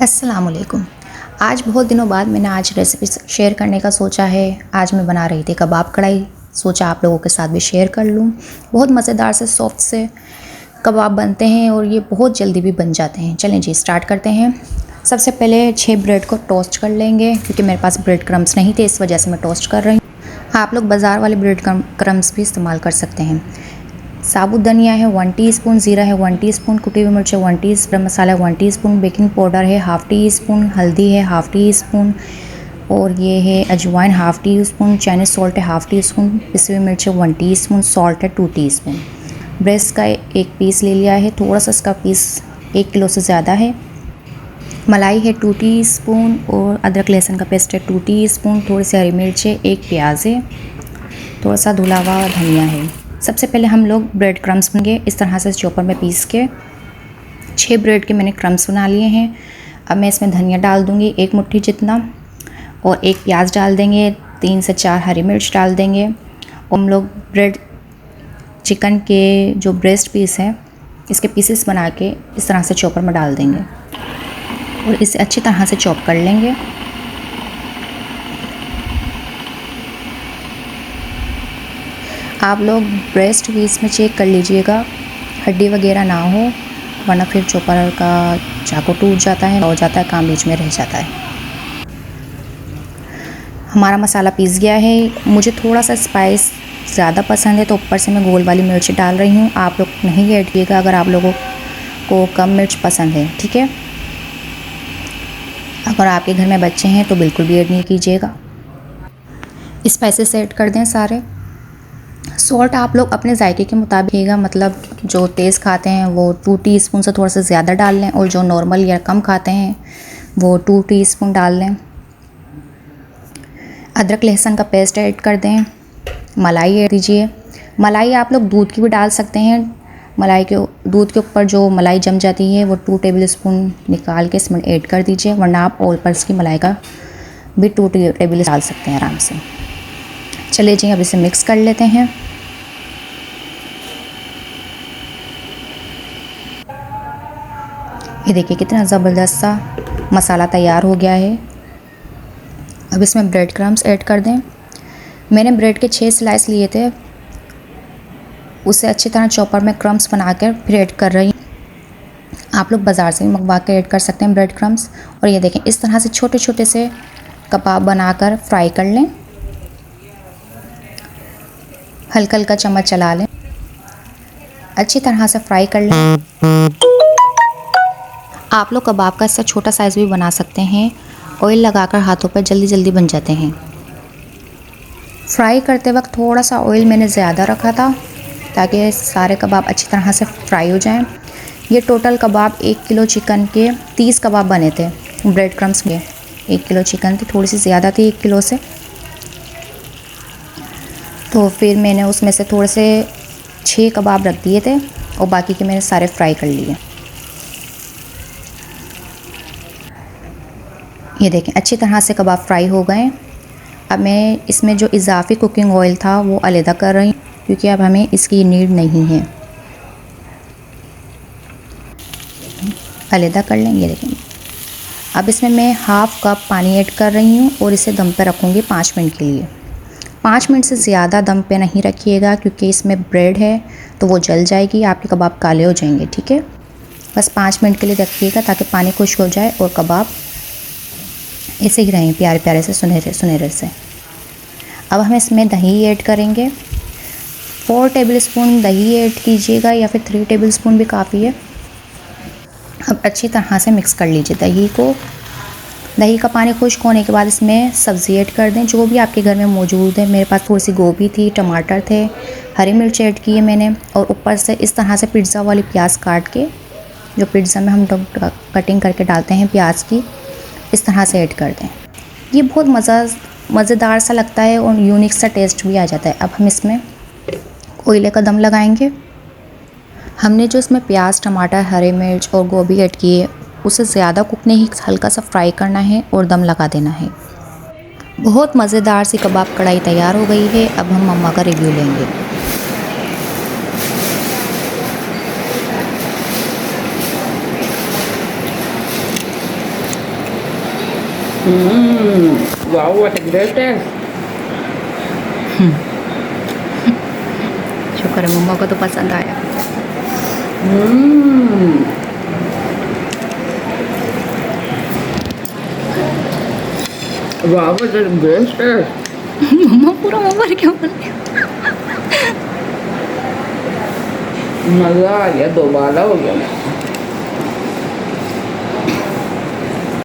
अस्सलाम वालेकुम। आज बहुत दिनों बाद मैंने आज रेसिपी शेयर करने का सोचा है। आज मैं बना रही थी कबाब कढ़ाई, सोचा आप लोगों के साथ भी शेयर कर लूँ। बहुत मज़ेदार से सॉफ्ट से कबाब बनते हैं और ये बहुत जल्दी भी बन जाते हैं। चलें जी स्टार्ट करते हैं। सबसे पहले 6 ब्रेड को टोस्ट कर लेंगे, क्योंकि मेरे पास ब्रेड क्रम्स नहीं थे, इस वजह से मैं टोस्ट कर रही हूँ। आप लोग बाज़ार वाले ब्रेड क्रम्स भी इस्तेमाल कर सकते हैं। साबुत धनिया है 1 टीस्पून, ज़ीरा है 1 टीस्पून, कुटी हुई मिर्च है 1 टीस्पून, गरम मसाला है 1 टीस्पून, बेकिंग पाउडर है हाफ़ टीस्पून, हल्दी है हाफ़ टीस्पून और ये है अजवाइन हाफ़ टीस्पून, चाइनीज़ सॉल्ट है हाफ़ टीस्पून, पिसी हुई मिर्च है 1 टीस्पून, सॉल्ट है 2 टीस्पून। ब्रेस्ट का एक पीस ले लिया है, थोड़ा सा इसका पीस 1 किलो से ज़्यादा है। मलाई है 2 टीस्पून और अदरक लहसुन का पेस्ट है 2 टीस्पून, थोड़ी सी हरी मिर्च है, 1 प्याज है, थोड़ा सा धुला हुआ धनिया है। सबसे पहले हम लोग ब्रेड क्रम्स बनेंगे। इस तरह से चॉपर में पीस के 6 ब्रेड के मैंने क्रम्स बना लिए हैं। अब मैं इसमें धनिया डाल दूँगी 1 मुट्ठी जितना और 1 प्याज डाल देंगे, 3 से 4 हरी मिर्च डाल देंगे। और हम लोग ब्रेड चिकन के जो ब्रेस्ट पीस है इसके पीसेस बना के इस तरह से चॉपर में डाल देंगे और इसे अच्छी तरह से चॉप कर लेंगे। आप लोग ब्रेस्ट पीस में चेक कर लीजिएगा हड्डी वगैरह ना हो, वरना फिर चॉपर का चाकू टूट जाता है, हो जाता है, काम बीच में रह जाता है। हमारा मसाला पीस गया है। मुझे थोड़ा सा स्पाइस ज़्यादा पसंद है तो ऊपर से मैं गोल वाली मिर्च डाल रही हूँ। आप लोग नहीं ऐड कीजिएगा अगर आप लोगों को कम मिर्च पसंद है, ठीक है। अगर आपके घर में बच्चे हैं तो बिल्कुल भी ऐड नहीं कीजिएगा। स्पाइसेस ऐड कर दें सारे। सॉल्ट आप लोग अपने जायके के मुताबिक लीजिएगा, मतलब जो तेज़ खाते हैं वो 2 टीस्पून से थोड़ा सा ज़्यादा डाल लें और जो नॉर्मल या कम खाते हैं वो 2 टीस्पून डाल लें। अदरक लहसुन का पेस्ट ऐड कर दें। मलाई ऐड दीजिए। मलाई आप लोग दूध की भी डाल सकते हैं। मलाई के दूध के ऊपर जो मलाई जम जाती है वो 2 टेबल स्पून निकाल के इसमें ऐड कर दीजिए, वरना आप ऑल पर्स की मलाई का भी 2 टेबल डाल सकते हैं आराम से। चलिए जी अब इसे मिक्स कर लेते हैं। ये देखिए कितना ज़बरदस्त सा मसाला तैयार हो गया है। अब इसमें ब्रेड क्रम्स ऐड कर दें। मैंने ब्रेड के 6 स्लाइस लिए थे, उसे अच्छी तरह चॉपर में क्रम्स बनाकर फिर ऐड कर रही हूँ। आप लोग बाज़ार से भी मंगवा कर ऐड कर सकते हैं ब्रेड क्रम्स। और ये देखें इस तरह से छोटे छोटे से कबाब बनाकर फ्राई कर लें। हल्का हल्का चम्मच चला लें, अच्छी तरह से फ्राई कर लें। आप लोग कबाब का इससे छोटा साइज़ भी बना सकते हैं। ऑयल लगाकर हाथों पर जल्दी जल्दी बन जाते हैं। फ्राई करते वक्त थोड़ा सा ऑयल मैंने ज़्यादा रखा था ताकि सारे कबाब अच्छी तरह से फ्राई हो जाएं। ये टोटल कबाब 1 किलो चिकन के 30 कबाब बने थे ब्रेड क्रम्स में। 1 किलो चिकन थी, थोड़ी सी ज़्यादा थी 1 किलो से, तो फिर मैंने उसमें से थोड़े से 6 कबाब रख दिए थे और बाकी के मैंने सारे फ्राई कर लिए। ये देखें अच्छी तरह से कबाब फ्राई हो गए। अब मैं इसमें जो इजाफी कुकिंग ऑयल था वो अलहदा कर रही हूँ, क्योंकि अब हमें इसकी नीड नहीं है। अलहदा कर लेंगे। देखें अब इसमें मैं हाफ़ कप पानी ऐड कर रही हूँ और इसे दम पे रखूँगी 5 मिनट के लिए। 5 मिनट से ज़्यादा दम पे नहीं रखिएगा, क्योंकि इसमें ब्रेड है तो वो जल जाएगी, आपके कबाब काले हो जाएंगे, ठीक है। बस 5 मिनट के लिए रखिएगा ताकि पानी खुश्क हो जाए और कबाब ऐसे ही रहें प्यारे प्यारे से सुनहरे सुनहरे से। अब हम इसमें दही ऐड करेंगे। 4 टेबल स्पून दही ऐड कीजिएगा या फिर 3 टेबल स्पून भी काफ़ी है। अब अच्छी तरह से मिक्स कर लीजिए दही को। दही का पानी खुश्क होने के बाद इसमें सब्ज़ी ऐड कर दें जो भी आपके घर में मौजूद है। मेरे पास थोड़ी सी गोभी थी, टमाटर थे, हरी मिर्च ऐड की है मैंने, और ऊपर से इस तरह से पिज़्ज़ा वाली प्याज काट के, जो पिज़्ज़ा में हम कटिंग करके डालते हैं प्याज की, इस तरह से ऐड कर दें। ये बहुत मज़ेदार सा लगता है और यूनिक सा टेस्ट भी आ जाता है। अब हम इसमें कोयले का दम लगाएंगे। हमने जो इसमें प्याज, टमाटर, हरी मिर्च और गोभी ऐड की है उसे ज़्यादा कुक नहीं, हल्का सा फ्राई करना है और दम लगा देना है। बहुत मज़ेदार सी कबाब कढ़ाई तैयार हो गई है। अब हम मम्मा का रिव्यू लेंगे। Wow what a great taste. शुक्र है मम्मा को तो पसंद आया। Wow what a great taste. Mumma पूरा मोबाइल क्यों बन गया? मज़ा आ गया, दोबारा हो गया।